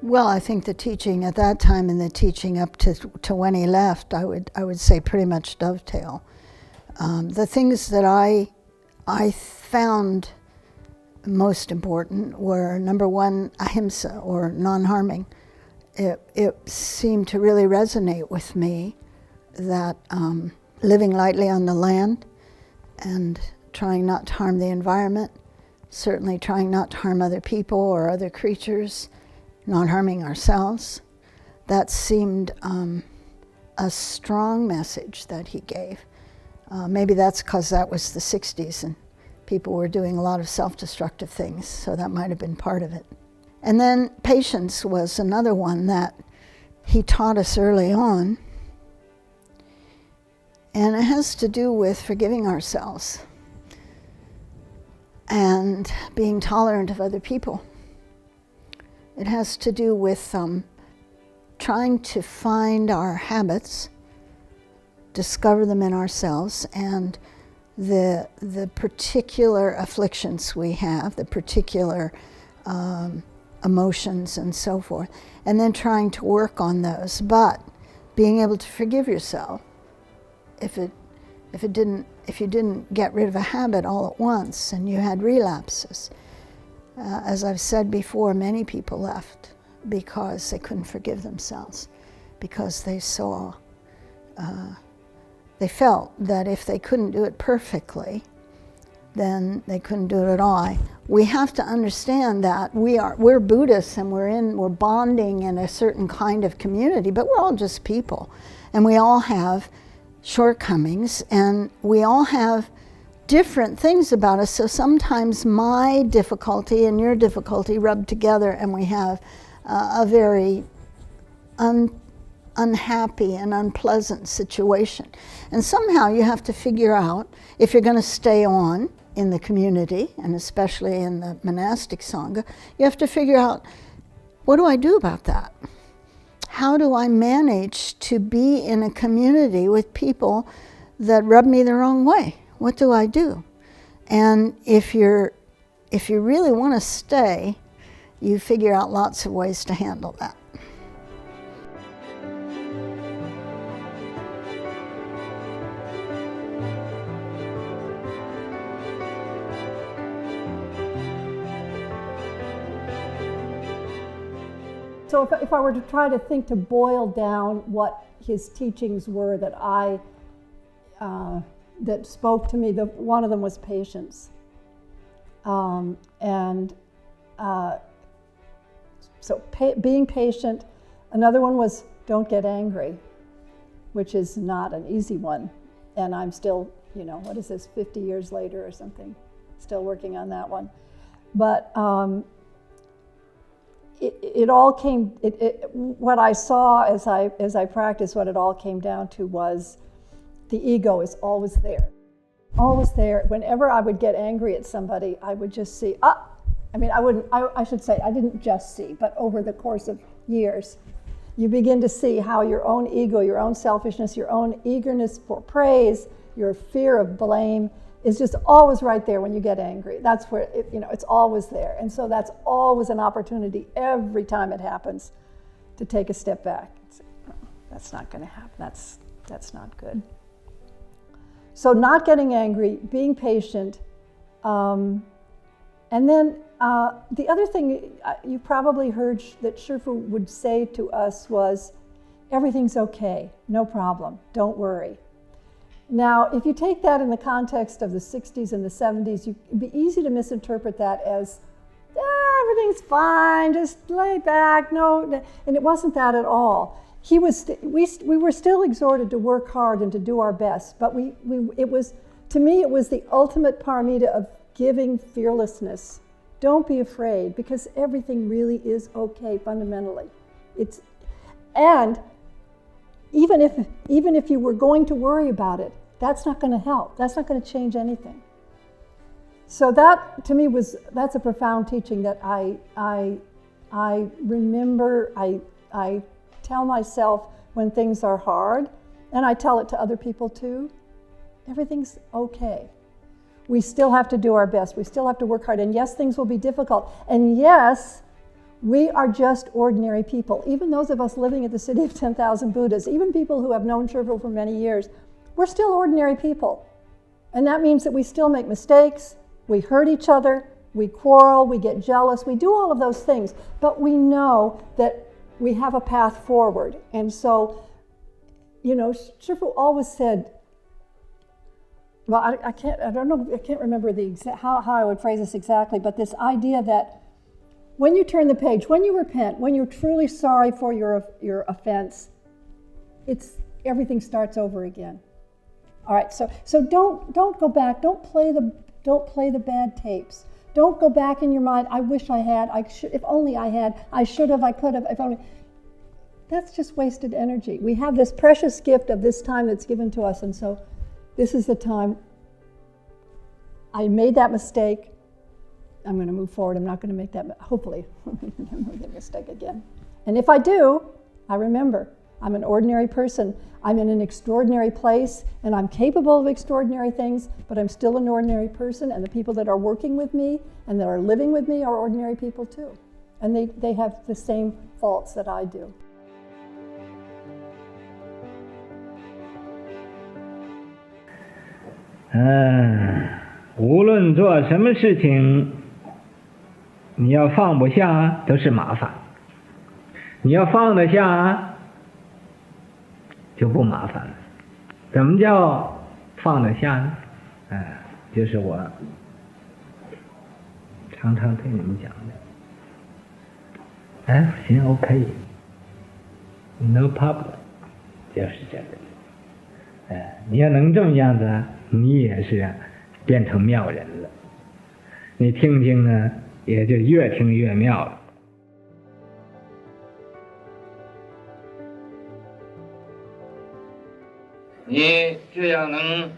Well, I think the teaching at that time and the teaching up to when he left, I would say pretty much dovetail. The things that I found most important were, number one, ahimsa, or non-harming. It seemed to really resonate with me that living lightly on the land and trying not to harm the environment, certainly trying not to harm other people or other creatures, not harming ourselves. That seemed a strong message that he gave. Maybe that's because that was the 60s and people were doing a lot of self-destructive things, so that might have been part of it. And then patience was another one that he taught us early on, and it has to do with forgiving ourselves and being tolerant of other people. It has to do with trying to find our habits, discover them in ourselves, and the particular afflictions we have, the particular emotions and so forth, and then trying to work on those, but being able to forgive yourself if you didn't get rid of a habit all at once and you had relapses. As I've said before, many people left because they couldn't forgive themselves, because they saw, they felt that if they couldn't do it perfectly, then they couldn't do it at all. We have to understand that we're Buddhists and we're bonding in a certain kind of community, but we're all just people, and we all have shortcomings, and we all have different things about us. So sometimes my difficulty and your difficulty rub together, and we have a very unhappy and unpleasant situation. And somehow you have to figure out, if you're going to stay on in the community, and especially in the monastic sangha, you have to figure out, what do I do about that? How do I manage to be in a community with people that rub me the wrong way? What do I do? And if you really want to stay, you figure out lots of ways to handle that. So if I were to try to boil down what his teachings were that that spoke to me, one of them was patience. Being patient. Another one was don't get angry, which is not an easy one. And I'm still, what is this, 50 years later or something, still working on that one. But it all came, what I saw as I practiced, what it all came down to was the ego is always there. Always there. Whenever I would get angry at somebody, I would just see, I should say, I didn't just see, but over the course of years, you begin to see how your own ego, your own selfishness, your own eagerness for praise, your fear of blame is just always right there when you get angry. That's where, it's always there. And so that's always an opportunity every time it happens to take a step back. Say, oh, that's not going to happen. That's not good. So not getting angry, being patient, and then the other thing you probably heard that Shifu would say to us was, everything's okay, no problem, don't worry. Now, if you take that in the context of the 60s and the 70s, it'd be easy to misinterpret that as, everything's fine, just lay back, no, and it wasn't that at all. We were still exhorted to work hard and to do our best, but it was the ultimate paramita of giving fearlessness. Don't be afraid, because everything really is okay fundamentally. And even if you were going to worry about it, that's not going to help. That's not going to change anything. So that to me that's a profound teaching that I remember. I tell myself when things are hard, and I tell it to other people too. Everything's okay. We still have to do our best. We still have to work hard. And yes, things will be difficult. And yes, we are just ordinary people. Even those of us living at the city of 10,000 Buddhas, even people who have known Shifu for many years, we're still ordinary people. And that means that we still make mistakes, we hurt each other, we quarrel, we get jealous, we do all of those things. But we know that we have a path forward. And so, you know, Shifu always said, well, I can't remember the how I would phrase this exactly, but this idea that when you turn the page, when you repent, when you're truly sorry for your offense, everything starts over again. All right, so don't go back. Don't play the bad tapes. Don't go back in your mind. I wish I had. If only I had. I should have. I could have. If only. That's just wasted energy. We have this precious gift of this time that's given to us, and so this is the time. I made that mistake. I'm going to move forward. I'm not going to make that. Hopefully, I'm going to make that mistake again. And if I do, I remember. I'm an ordinary person. I'm in an extraordinary place, and I'm capable of extraordinary things, but I'm still an ordinary person, and the people that are working with me and that are living with me are ordinary people too. And they have the same faults that I do. 无论做什么事情，你要放不下都是麻烦，你要放得下就不麻烦了。怎么叫放得下呢？就是我常常对你们讲的，行 ，OK， no problem， 就是这个。你要能这么样子，你也是变成妙人了。你听听呢，也就越听越妙了。你这样能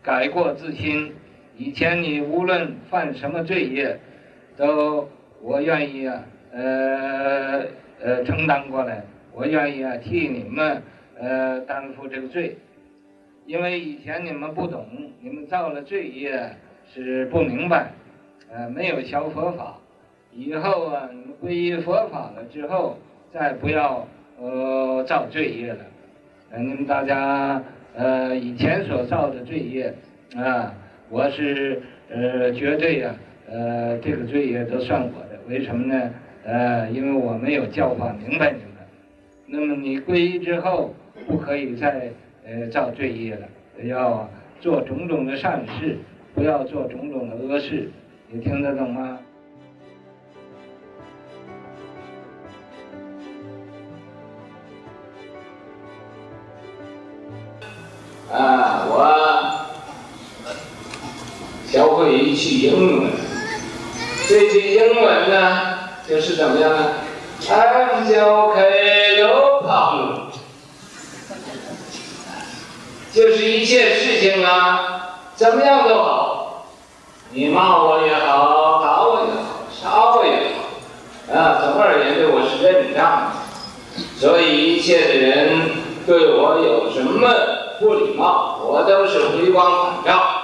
改过自新，以前你无论犯什么罪业，都我愿意承担过来，我愿意替你们担负这个罪。因为以前你们不懂，你们造了罪业是不明白，没有学佛法。以后你们皈依佛法了之后，再不要造罪业了。你们大家以前所造的罪业我是绝对这个罪业都算我的。为什么呢？因为我没有教化明白你们。那么你皈依之后，不可以再造罪业了，要做种种的善事，不要做种种的恶事。你听得懂吗？我学会一句英文，这句英文呢，就是怎么样呢 ？undocumented no problem， 就是一切事情怎么样都好，你骂我也好，打我也好，杀我也好，总而言之我是认账的。所以一切的人对我有什么不礼貌，我都是回光返照。